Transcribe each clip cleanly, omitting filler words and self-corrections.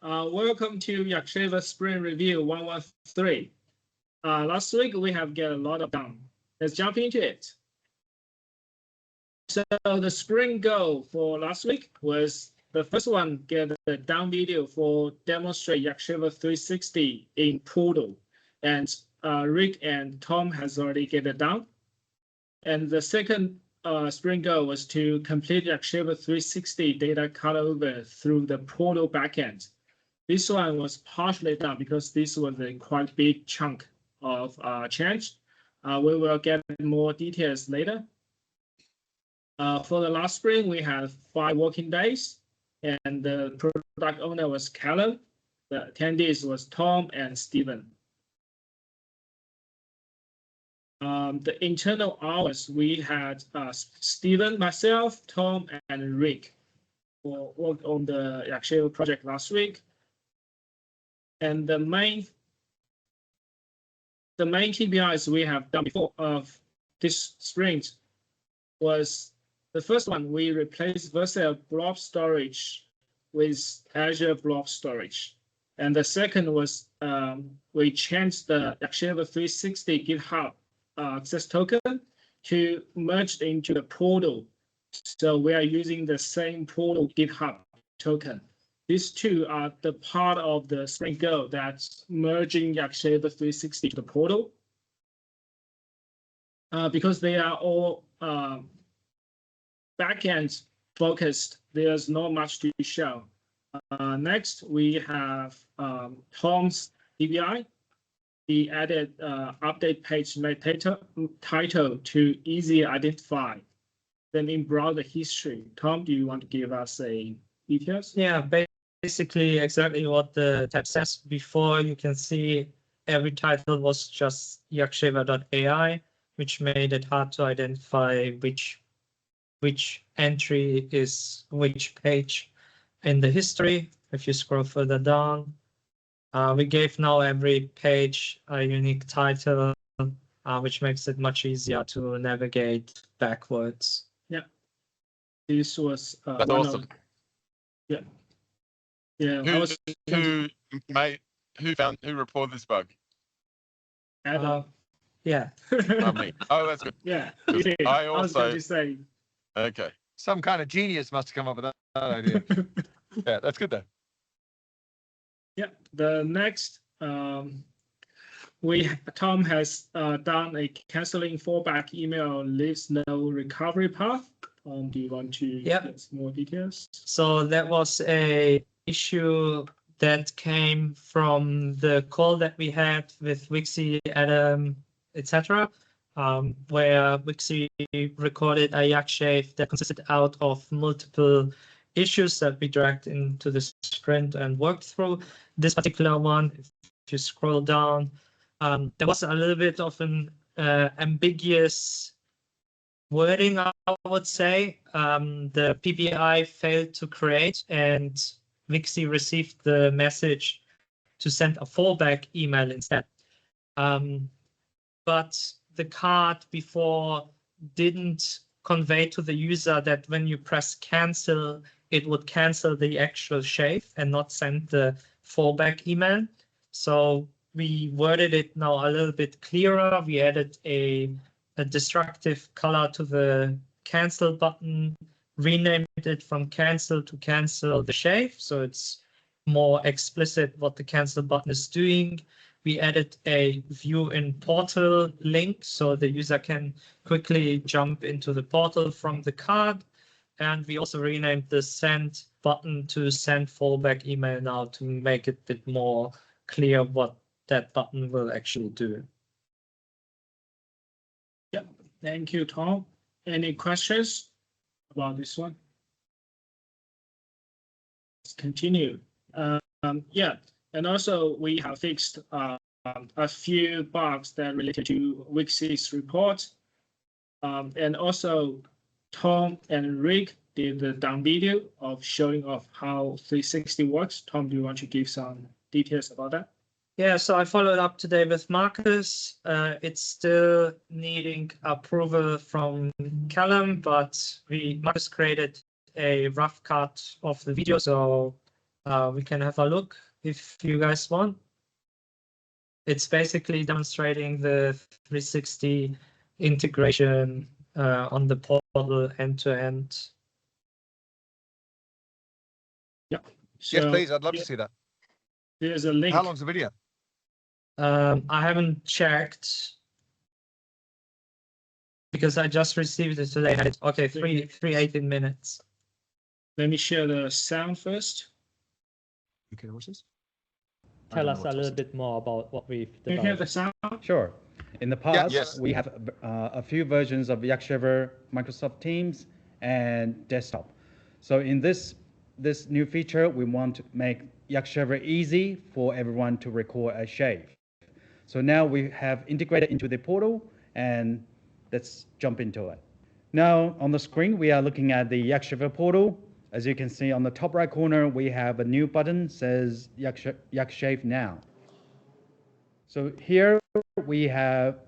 Welcome to YakShaver Spring Review 113. Last week we have got a lot of done. Let's jump into it. So the spring goal for last week was the first one, get the down video for demonstrate YakShaver 360 in Portal. And Rick and Tom has already get it done. And the second spring goal was to complete YakShaver 360 data cutover through the Portal backend. This one was partially done because this was a quite big chunk of change. We will get more details later. For the last spring, we had 5 working days, and the product owner was Callum. The attendees was Tom and Stephen. The internal hours, we had Stephen, myself, Tom, and Rick for work on the YakShaver project last week. And the main KPIs we have done before of this sprint was the first one, we replaced Vercel blob storage with Azure blob storage. And the second was we changed the YakShaver 360 GitHub access token to merge into the portal. So we are using the same portal GitHub token. These two are the part of the spring goal that's merging YakShaver 360 to the portal. Because they are all backend focused, there's not much to show. Next, we have Tom's DBI. He added update page title to easy identify. Then in browser history, Tom, do you want to give us a details? Yeah, basically exactly what the tab says. Before, you can see every title was just yakshaver.ai, which made it hard to identify which entry is which page in the history. If you scroll further down, we gave now every page a unique title, which makes it much easier to navigate backwards. Yeah, this was that's awesome. Yeah. Yeah, who reported this bug? Adam. Yeah. Me. Oh, that's good. Yeah. I was going to say. Okay. Some kind of genius must have come up with that idea. Yeah, that's good though. Yeah. The next, Tom has done a canceling fallback email leaves no recovery path. Do you want to get some more details? So that was a issue that came from the call that we had with Wixie, Adam, etc., where Wixie recorded a YakShave that consisted out of multiple issues that we dragged into the sprint and worked through. This particular one, if you scroll down, there was a little bit of an ambiguous wording, I would say. The PPI failed to create, and Wixie received the message to send a fallback email instead. But the card before didn't convey to the user that when you press cancel, it would cancel the actual shave and not send the fallback email. So we worded it now a little bit clearer. We added a destructive color to the cancel button, renamed it from cancel to cancel the shave. So it's more explicit what the cancel button is doing. We added a view in portal link so the user can quickly jump into the portal from the card. And we also renamed the send button to send fallback email now to make it a bit more clear what that button will actually do. Yeah, thank you, Tom. Any questions about this one? Let's continue. Yeah, and also we have fixed a few bugs that related to Wixie's report. And also Tom and Rick did the down video of showing off how 360 works. Tom, do you want to give some details about that? Yeah, so I followed up today with Marcus. It's still needing approval from Callum, but Marcus created a rough cut of the video, so We can have a look if you guys want. It's basically demonstrating the 360 integration on the portal end to end. Yes, Yes, please. I'd love to see that. There's a link. How long's the video? I haven't checked because I just received it today. Okay, 18 minutes. Let me share the sound first. Okay, what's this? Tell us a little bit more about what we've Can you hear developed. the sound? Sure. In the past, yes. we have a few versions of YakShaver, Microsoft Teams, and desktop. So in this new feature, we want to make YakShaver easy for everyone to record a shave. So now we have integrated into the portal, and let's jump into it. Now on the screen, we are looking at the YakShaver portal. As you can see on the top right corner, we have a new button says YakShave Now. So here we have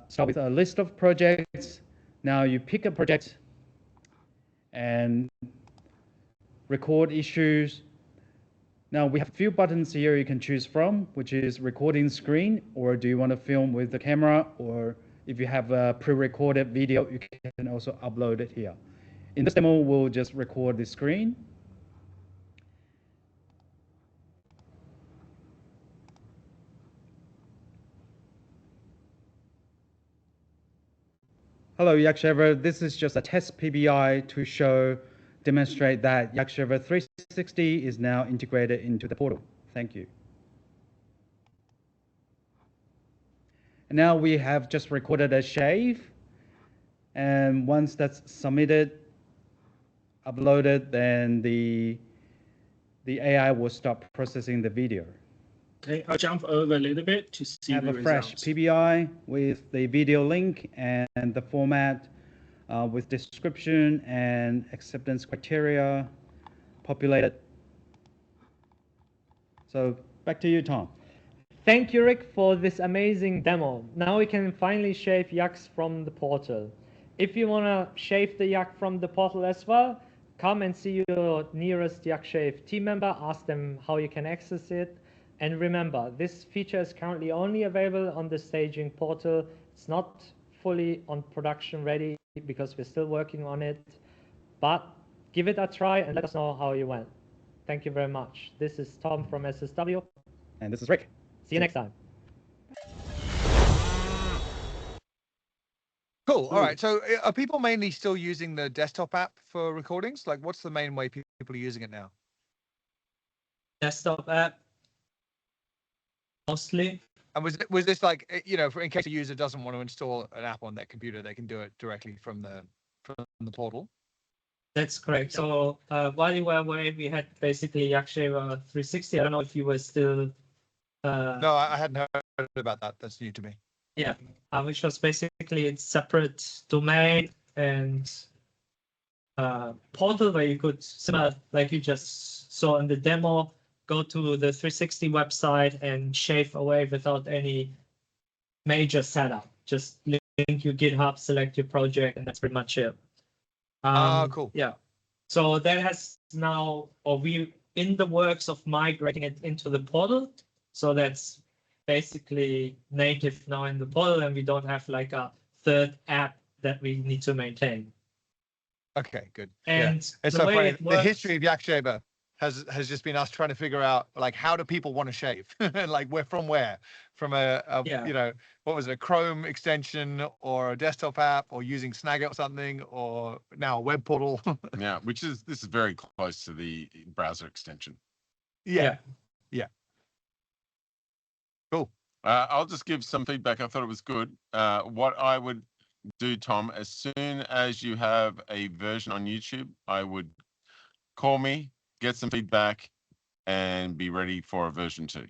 start with a list of projects. Now you pick a project and record issues. Now we have a few buttons here you can choose from, which is recording screen, or do you want to film with the camera, or if you have a pre-recorded video, you can also upload it here. In this demo, we'll just record the screen. Hello, YakShaver. This is just a test PBI to demonstrate that YakShaver 360 is now integrated into the portal. Thank you. And now we have just recorded a shave. And once that's submitted, uploaded, then the AI will start processing the video. Okay, I'll jump over a little bit to see Have the a fresh results. PBI with the video link and the format with description and acceptance criteria populated. So back to you, Tom. Thank you, Rick, for this amazing demo. Now we can finally shave yaks from the portal. If you want to shave the yak from the portal as well, come and see your nearest YakShave team member, ask them how you can access it. And remember, this feature is currently only available on the staging portal. It's not fully on production ready because we're still working on it, but give it a try and let us know how you went. Thank you very much. This is Tom from SSW. And this is Rick. See you next time. Cool. All right. So are people mainly still using the desktop app for recordings? Like, what's the main way people are using it now? Desktop app. Mostly. And was this like, you know, in case a user doesn't want to install an app on their computer, they can do it directly from the portal? That's correct. So while you were away, we had basically YakShaver 360. I don't know if you were still. No, I hadn't heard about that. That's new to me. Yeah, which was basically a separate domain and portal where you could, similar like you just saw in the demo, go to the 360 website and shave away without any major setup. Just link your GitHub, select your project, and that's pretty much it. Cool. Yeah. So that has now, or we in the works of migrating it into the portal. So that's basically native now in the portal, and we don't have like a third app that we need to maintain. Okay, good. And It's the so way funny. it works, The history of YakShaver has just been us trying to figure out, like, how do people want to shave? Like, where? From a Yeah. you know, what was it, a Chrome extension or a desktop app or using Snagit or something, or now a web portal? Yeah, this is very close to the browser extension. Yeah. Cool. I'll just give some feedback. I thought it was good. What I would do, Tom, as soon as you have a version on YouTube, I would call me, get some feedback, and be ready for a version 2.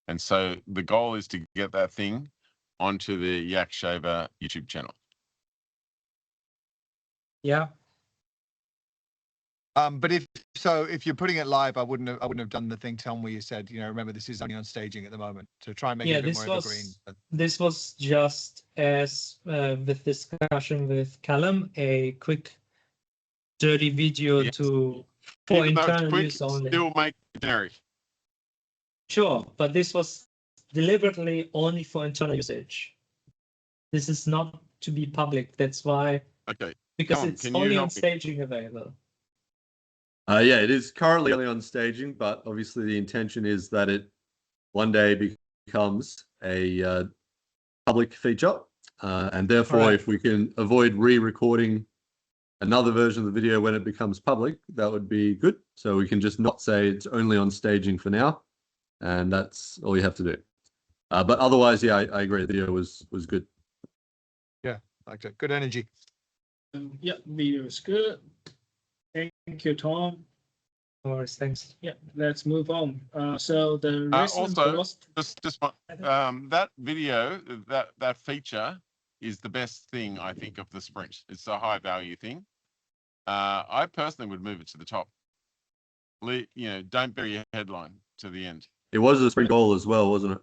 And so the goal is to get that thing onto the YakShaver YouTube channel. yeah, But if you're putting it live, I wouldn't have done the thing, Tom, where you said, you know, remember this is only on staging at the moment, to try and make it a bit more evergreen. this was just as with discussion with Callum, a quick dirty video Yes. for Even though it's internal quick, use only. still make a generic. Sure, but this was deliberately only for internal usage. This is not to be public. That's why. Okay. Because Come on, it's can you only help on me? staging available. Yeah, it is currently only on staging, but obviously the intention is that it one day becomes a public feature. And therefore, Correct. if we can avoid re-recording another version of the video when it becomes public, that would be good. So we can just not say it's only on staging for now. And that's all you have to do. But otherwise, yeah, I agree. The video was good. Yeah, liked it. Good energy. Yeah, video is good. Thank you, Tom. No worries, thanks. Yeah, let's move on. So the recent Also, velocity. just that video, that feature is the best thing I think of the sprint. It's a high value thing. I personally would move it to the top. You know, don't bury your headline to the end. It was a sprint goal as well, wasn't it?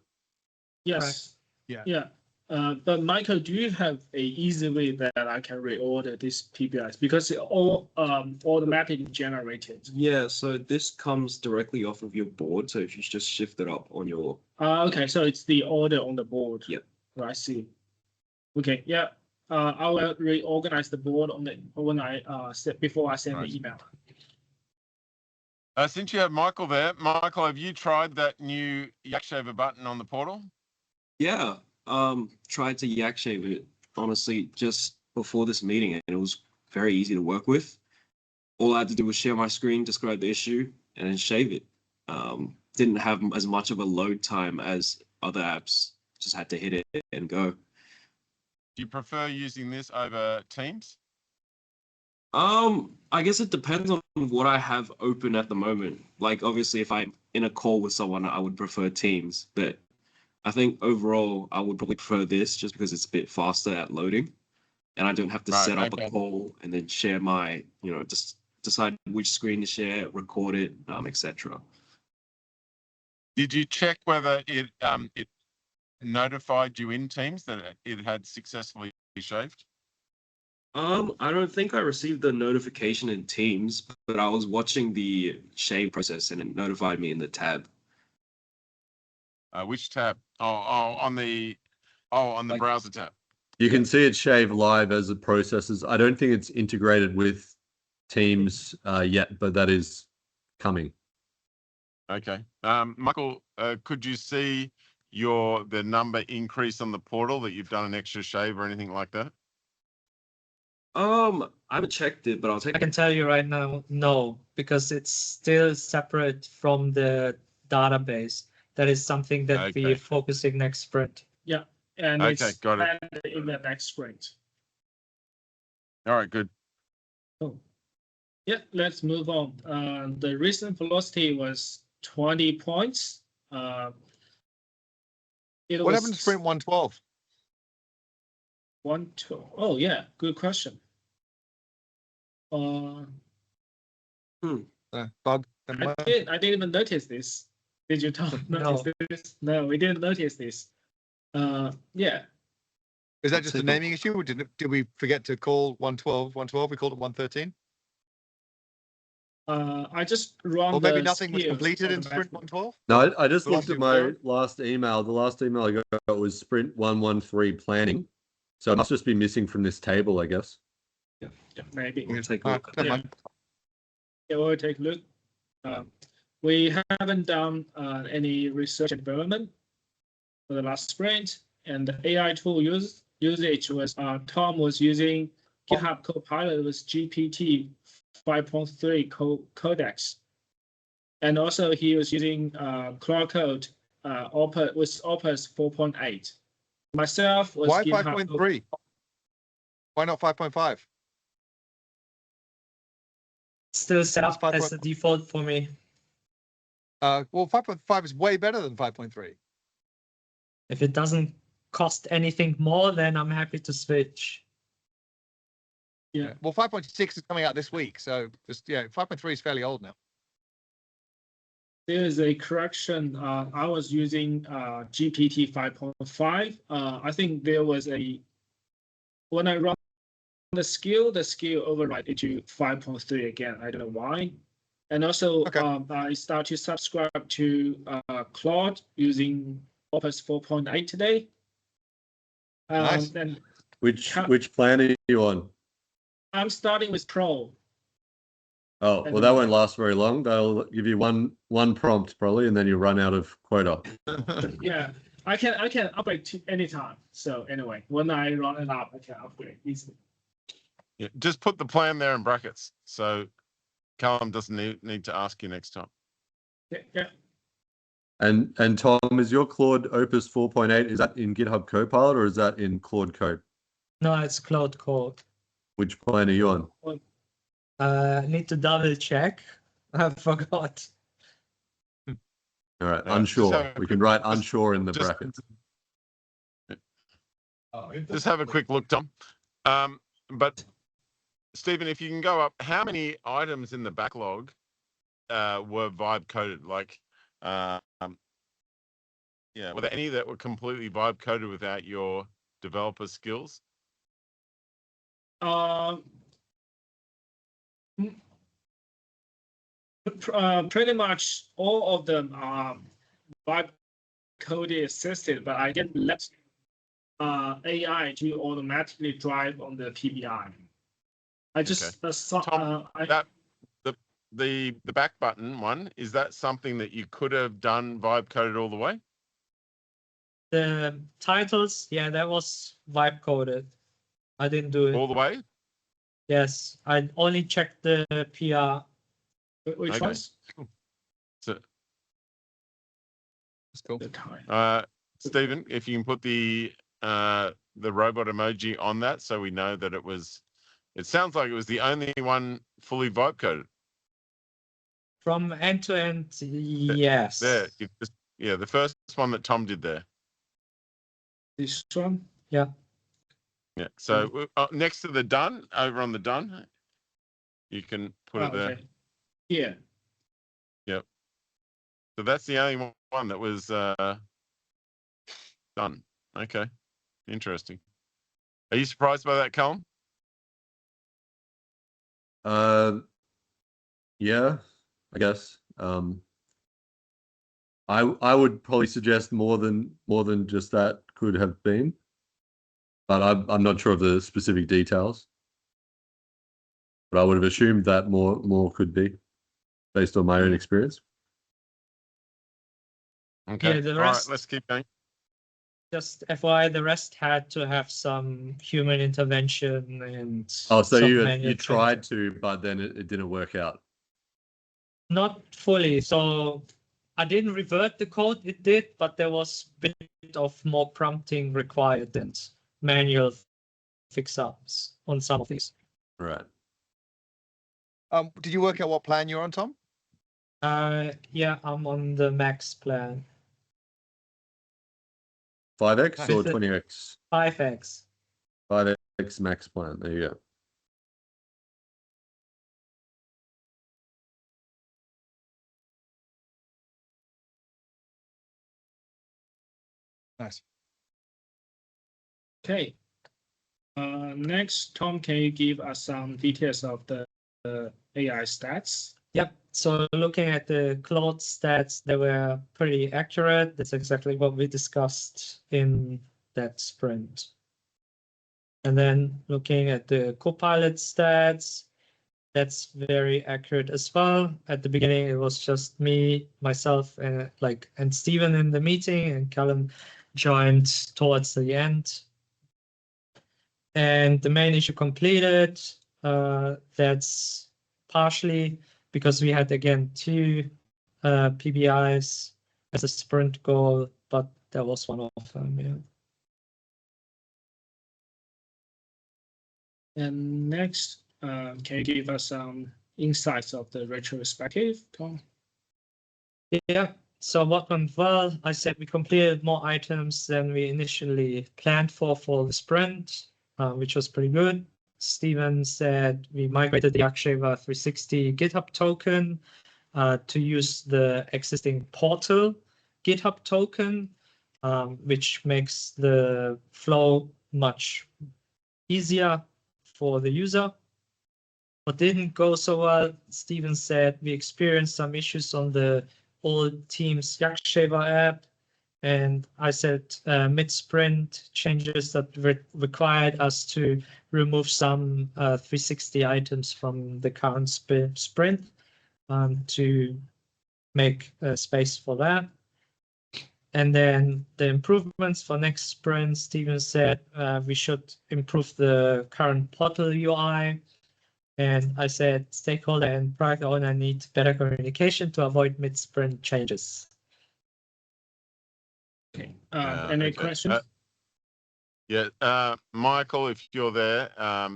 Yes. Yeah. Yeah. But Michael, do you have a easy way that I can reorder these PBIs because it all automatically generated? Yeah, so this comes directly off of your board. So if you just shift it up on your. Okay, so it's the order on the board. Yep. I see. Okay. Yeah. I will reorganize the board on the when I before I send Right. the email. Since you have Michael there, Michael, have you tried that new YakShaver button on the portal? Yeah, tried to YakShaver it honestly just before this meeting, and it was very easy to work with. All I had to do was share my screen, describe the issue, and then shave it. Didn't have as much of a load time as other apps. Just had to hit it and go. Do you prefer using this over Teams? I guess it depends on what I have open at the moment. Like, obviously, if I'm in a call with someone, I would prefer Teams. But I think overall, I would probably prefer this just because it's a bit faster at loading. And I don't have to set up a call and then share my, just decide which screen to share, record it, etc. Did you check whether it notified you in Teams that it had successfully shaved? I don't think I received the notification in Teams, but I was watching the shave process and it notified me in the tab. Which tab? On the browser tab. You can see it shave live as it processes. I don't think it's integrated with Teams yet, but that is coming. Okay. Michael, could you see the number increase on the portal that you've done an extra shave or anything like that? I haven't checked it, but I can tell you right now, no, because it's still separate from the database. That is something that we're focusing next sprint. Yeah, and Okay, it's got it. planned in the next sprint. All right, good. Oh, yeah. Let's move on. The recent velocity was 20 points. What happened to sprint 112? 112. Oh yeah, good question. Bug. I didn't even notice this. Did you notice this? No, we didn't notice this. Yeah. Is that just a naming issue, or did we forget to call 112 112? We called it 113. I just run. Or maybe nothing was completed in sprint 112. No, I just looked at my last email. The last email I got was sprint 113 planning. So it must just be missing from this table, I guess. Yeah, maybe. We'll take a look. Yeah, we'll take a look. We haven't done any research and development for the last sprint, and the AI tool usage was Tom was using GitHub Copilot with GPT 5.3 codecs, and also he was using Cloud Code with Opus 4.8. Myself was why 5.3? Why not 5.5? Still set up as the default for me. Well, 5.5 is way better than 5.3. If it doesn't cost anything more, then I'm happy to switch. Yeah. Well, 5.6 is coming out this week, so just 5.3 is fairly old now. There is a correction. I was using GPT 5.5. I think there was when I run the skill override into 5.3 again. I don't know why. And also, Okay. I start to subscribe to Claude using Opus 4.8 today. Nice. And Which plan are you on? I'm starting with Pro. Oh, well, that won't last very long. They'll give you one prompt probably, and then you run out of quota. Yeah, I can upgrade to anytime. So anyway, when I run it up, I can upgrade easily. Yeah, just put the plan there in brackets, so Callum doesn't need to ask you next time. Yeah. And Tom, is your Claude Opus 4.8, is that in GitHub Copilot or is that in Claude Code? No, it's Claude Code. Which plan are you on? I need to double check. I forgot. All right, Just unsure. We can write unsure in the brackets. Just have a quick look, Tom. But Stephen, if you can go up, how many items in the backlog were vibe coded? Like, yeah, were there any that were completely vibe coded without your developer skills? Pretty much all of them are vibe coded assisted, but I didn't let AI to automatically drive on the PBI. I just Tom, the back button one, is that something that you could have done vibe coded all the way? The titles, yeah, that was vibe coded. I didn't do it All the way? Yes, I only checked the PR. Which Okay. ones? Cool. So, That's cool. The time. Stephen, if you can put the robot emoji on that, so we know that it was. It sounds like it was the only one fully vibe coded. From end to end, yes. There, yeah, the first one that Tom did there. This one? Yeah. Yeah. So next to the done, over on the done, you can put it there. Okay. Yeah. Yep. So that's the only one that was done. Okay. Interesting. Are you surprised by that, Callum? Yeah, I guess. I would probably suggest more than just that could have been, but I'm not sure of the specific details. But I would have assumed that more could be, based on my own experience. Okay. Yeah, the All right, rest, let's keep going. just FYI, the rest had to have some human intervention and Oh, so some you manual tried training. to, but then it didn't work out. Not fully. So I didn't revert the code, it did, but there was a bit of more prompting required and manual fix-ups on some of these. Right. Did you work out what plan you're on, Tom? Yeah, I'm on the max plan. 5x or With the 20x? 5x. 5x max plan. There you go. Nice. Okay. Next, Tom, can you give us some details of the AI stats? Yep. So looking at the Claude stats, they were pretty accurate. That's exactly what we discussed in that sprint. And then looking at the Copilot stats, that's very accurate as well. At the beginning, it was just me, myself, and Stephen in the meeting, and Callum joined towards the end. And the main issue completed, that's partially because we had, again, 2 PBIs as a sprint goal, but that was one of them, yeah. And next, can you give us some insights of the retrospective, Tom? Yeah, so what went well, I said we completed more items than we initially planned for the sprint, which was pretty good. Stephen said we migrated the YakShaver 360 GitHub token to use the existing portal GitHub token, which makes the flow much easier for the user. what didn't go so well, Steven said we experienced some issues on the old Teams YakShaver app. And I said mid-sprint changes that required us to remove some 360 items from the current sprint to make space for that. And then the improvements for next sprint, Steven said we should improve the current portal UI. And I said stakeholder and product owner need better communication to avoid mid-sprint changes. Okay. Any questions? Michael, if you're there,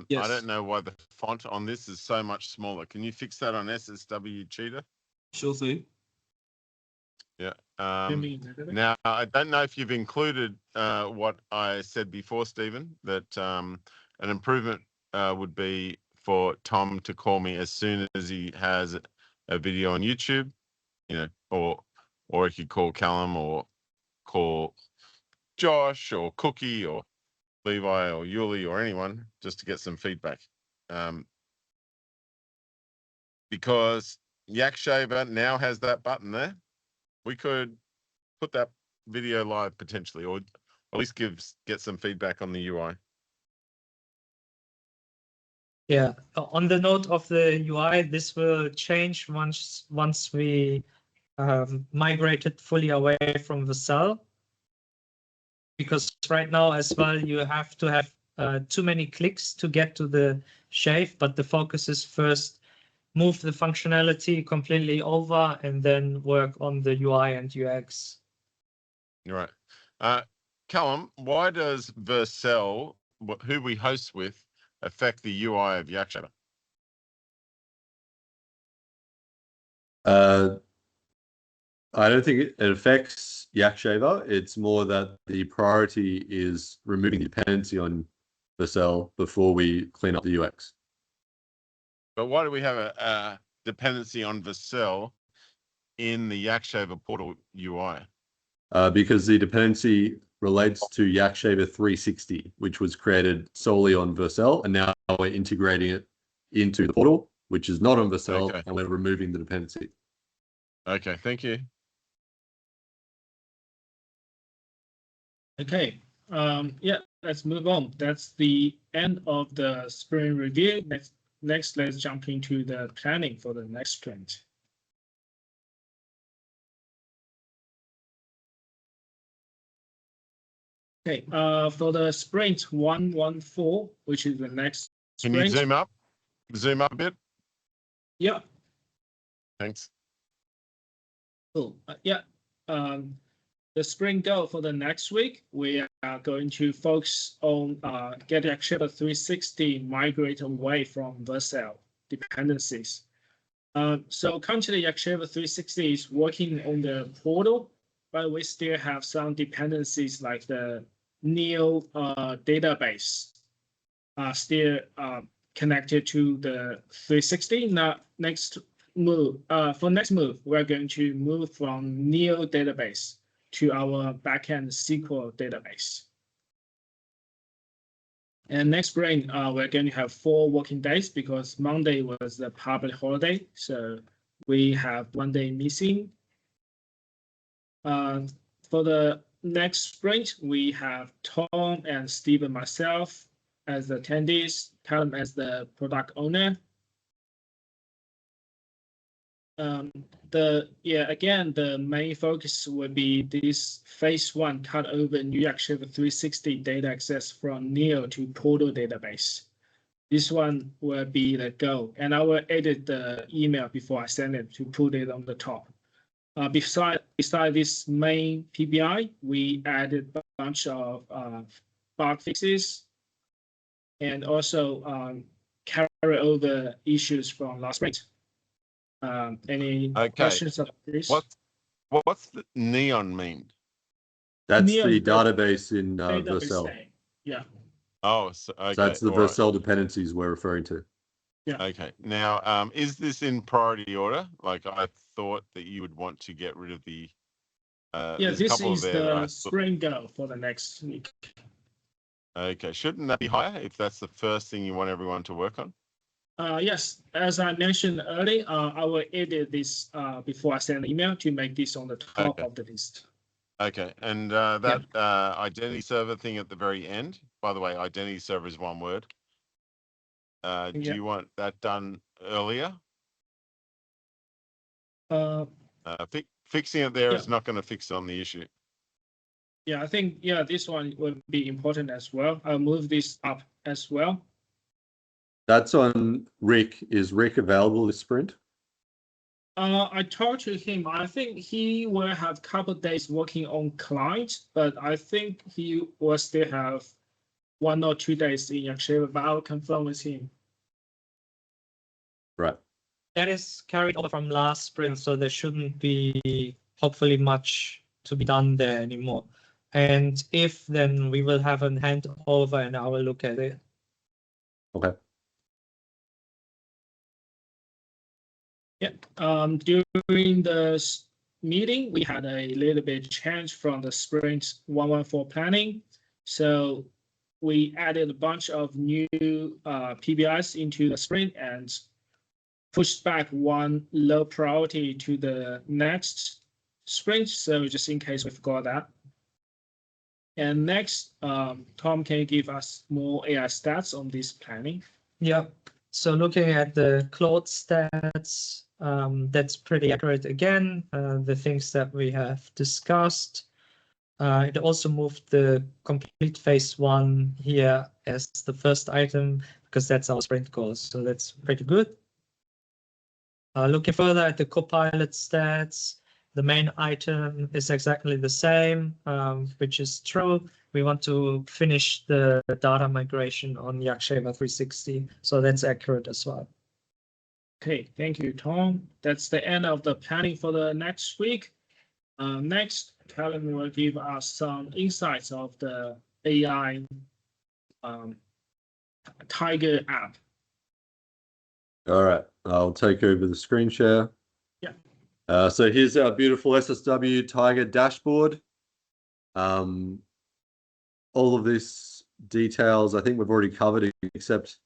Yes. I don't know why the font on this is so much smaller. Can you fix that on SSW Cheetah? Sure thing. Yeah. Now, Now, I don't know if you've included what I said before, Stephen, that an improvement would be for Tom to call me as soon as he has a video on YouTube, or he could call Callum or call Josh or Cookie or Levi or Yuli or anyone just to get some feedback. Because YakShaver now has that button there. We could put that video live potentially, or at least get some feedback on the UI. Yeah, on the note of the UI, this will change once we migrated fully away from the cell. Because right now as well, you have to have too many clicks to get to the shave, but the focus is first move the functionality completely over and then work on the UI and UX. Right. Callum, why does Vercel, who we host with, affect the UI of YakShaver? I don't think it affects YakShaver. It's more that the priority is removing dependency on Vercel before we clean up the UX. But why do we have a dependency on Vercel in the YakShaver portal UI? Because the dependency relates to YakShaver 360, which was created solely on Vercel, and now we're integrating it into the portal, which is not on Vercel, Okay. and we're removing the dependency. Okay, thank you. okay. Yeah, let's move on. That's the end of the sprint review. Next, let's jump into the planning for the next sprint. Okay, for the sprint 114, which is the next Can sprint. you zoom up a bit? Yeah, Thanks. cool. Yeah, the sprint goal for the next week, we are going to focus on get YakShaver 360 migrate away from Vercel dependencies. So currently YakShaver 360 is working on the portal, but we still have some dependencies like the Neo database still connected to the 360. Now, next move, we're going to move from Neo database to our backend SQL database. And next sprint, we're going to have 4 working days because Monday was the public holiday. So we have 1 day missing. For the next sprint, we have Tom and Steve and myself as the attendees, Callum as the product owner. Again, the main focus will be this phase 1 cut over new YakShaver 360 data access from Neo to portal database. This one will be the goal, and I will edit the email before I send it to put it on the top. Beside this main PBI, we added a bunch of bug fixes and also carry over issues from last sprint. Any questions about this? What's the neon mean? That's Neo the is the database in database Vercel. name. Yeah. Oh, so, okay. So that's the all right. Vercel dependencies we're referring to. Yeah. Okay. Now, is this in priority order? Like I thought that you would want to get rid of the. Yeah, this is the sprint goal for the next week. Okay, shouldn't that be higher if that's the first thing you want everyone to work on? Yes, as I mentioned earlier, I will edit this before I send the email to make this on the top of the list. Okay, and that identity server thing at the very end, by the way, identity server is one word. Do you want that done earlier? Fixing it there is not going to fix on the issue. Yeah, I think, this one will be important as well. I'll move this up as well. That's on Rick. Is Rick available this sprint? I talked to him. I think he will have a couple of days working on client, but I think he will still have 1 or 2 days in YakShaver, but I'll confirm with him. Right. That is carried over from last sprint, so there shouldn't be hopefully much to be done there anymore. And if then we will have a handover and I will look at it. Okay. Yeah. During the meeting, we had a little bit change from the sprint 114 planning. So we added a bunch of new PBIs into the sprint and pushed back one low priority to the next sprint. So just in case we forgot that. And next, Tom, can you give us more AI stats on this planning? Yeah. So looking at the Claude stats, that's pretty accurate again. The things that we have discussed. It also moved the complete phase 1 here as the first item because that's our sprint goal. So that's pretty good. Looking further at the Copilot stats, the main item is exactly the same, which is true. We want to finish the data migration on YakShaver 360, so that's accurate as well. Okay, thank you, Tom. That's the end of the planning for the next week. Next, Callum will give us some insights of the AI Tiger app. All right, I'll take over the screen share. Yeah. So here's our beautiful SSW Tiger dashboard. All of this details I think we've already covered, except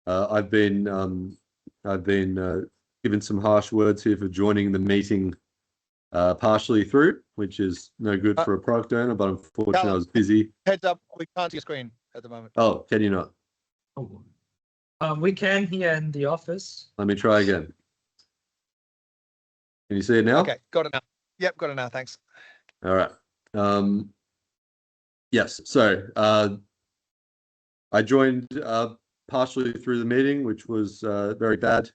I've been given some harsh words here for joining the meeting partially through, which is no good for a product owner, but unfortunately I was busy. Heads up, we can't see your screen at the moment. Oh, can you not? We can here in the office. Let me try again. Can you see it now? Okay, got it now. Yep, got it now. Thanks. All right. Yes. So I joined partially through the meeting, which was very bad.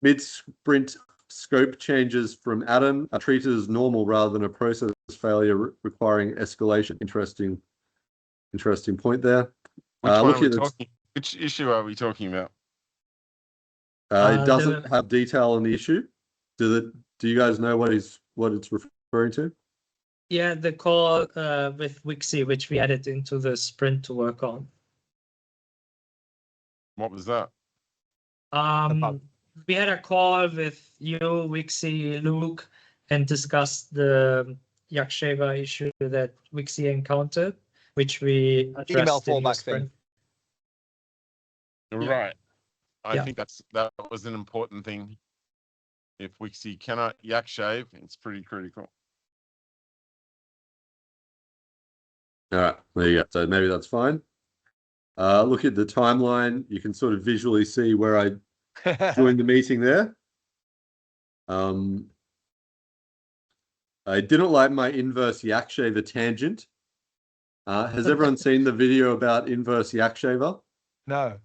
Mid-sprint scope changes from Adam are treated as normal rather than a process failure requiring escalation. Interesting point there. Which issue are we talking about? It doesn't have detail on the issue. Do you guys know what it's referring to? Yeah, the call with Wixie, which we added into the sprint to work on. What was that? We had a call with you, Wixie, Luke, and discussed the YakShaver issue that Wixie encountered, which we addressed in the sprint. Right. I think that was an important thing. If Wixie cannot YakShave, it's pretty critical. All right, there you go. So maybe that's fine. Look at the timeline. You can sort of visually see where I joined the meeting there. I didn't like my inverse YakShaver tangent. Has everyone seen the video about inverse YakShaver? No.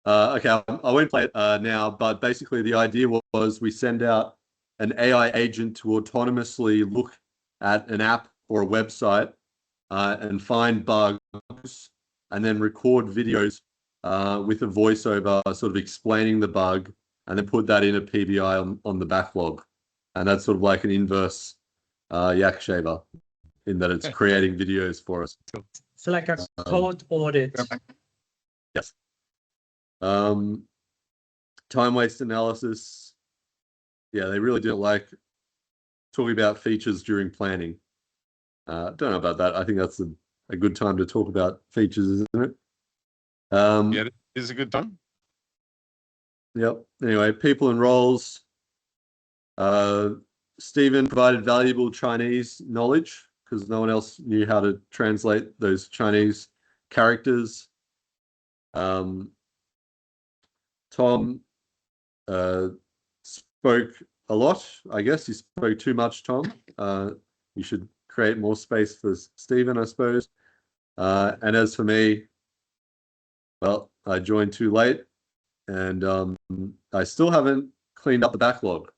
Okay, I won't play it now, but basically the idea was we send out an AI agent to autonomously look at an app or a website and find bugs and then record videos with a voiceover sort of explaining the bug and then put that in a PBI on the backlog. And that's sort of like an inverse YakShaver in that it's creating videos for us. It's like a code audit. Yes. Time waste analysis. Yeah, they really didn't like talking about features during planning. Don't know about that. I think that's a good time to talk about features, isn't it? Yeah, it is a good time. Yep. Anyway, people and roles. Stephen provided valuable Chinese knowledge because no one else knew how to translate those Chinese characters. Tom spoke a lot, I guess. He spoke too much, Tom. You should create more space for Stephen, I suppose. And as for me, well, I joined too late, and I still haven't cleaned up the backlog.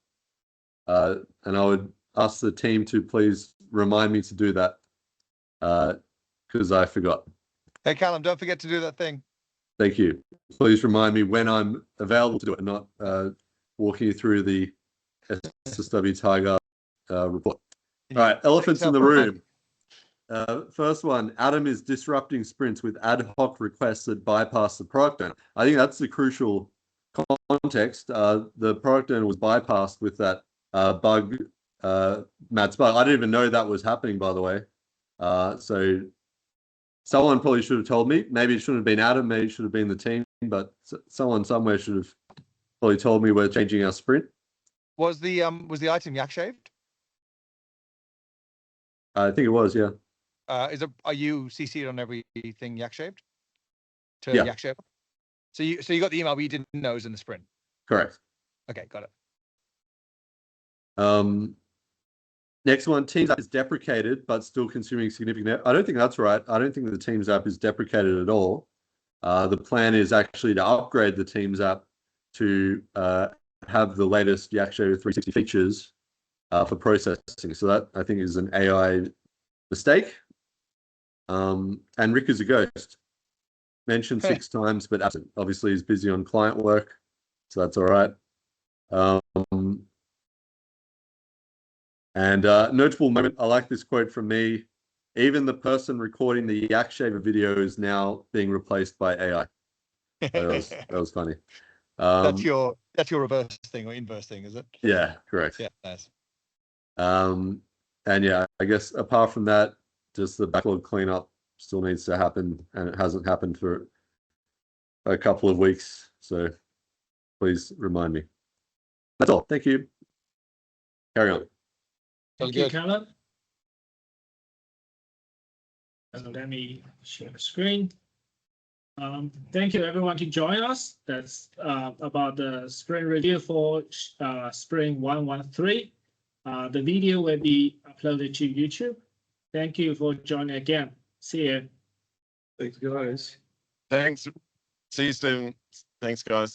And I would ask the team to please remind me to do that because I forgot. Hey, Callum, don't forget to do that thing. Thank you. Please remind me when I'm available to do it, and not walking you through the SSW Tiger report. All right, elephants in the room. First one, Adam is disrupting sprints with ad hoc requests that bypass the product owner. I think that's the crucial context. The product owner was bypassed with that bug, Matt's bug. I didn't even know that was happening, by the way. So someone probably should have told me. Maybe it shouldn't have been Adam. Maybe it should have been the team. But someone somewhere should have probably told me we're changing our sprint. Was the item YakShaved? I think it was, yeah. Are you CC'd on everything YakShaved? To Yeah. YakShaver? So you got the email, but you didn't know it was in the sprint. Correct. Okay, got it. Next one, Teams app is deprecated, but still consuming significant. I don't think that's right. I don't think the Teams app is deprecated at all. The plan is actually to upgrade the Teams app to have the latest YakShaver 360 features for processing. So that I think is an AI mistake. And Rick is a ghost. Mentioned 6 times, but absent. Obviously, he's busy on client work, so that's all right. And notable moment, I like this quote from me. Even the person recording the YakShaver video is now being replaced by AI. That was funny. That's your reverse thing or inverse thing, is it? Yeah, correct. Yeah, nice. And yeah, I guess apart from that, just the backlog cleanup still needs to happen, and it hasn't happened for a couple of weeks. So please remind me. That's all. Thank you. Carry on. Thank you, Callum. Let me share the screen. Thank you everyone to join us. That's about the sprint review for spring 113. The video will be uploaded to YouTube. Thank you for joining again. See you. Thanks, guys. Thanks. See you soon. Thanks, guys.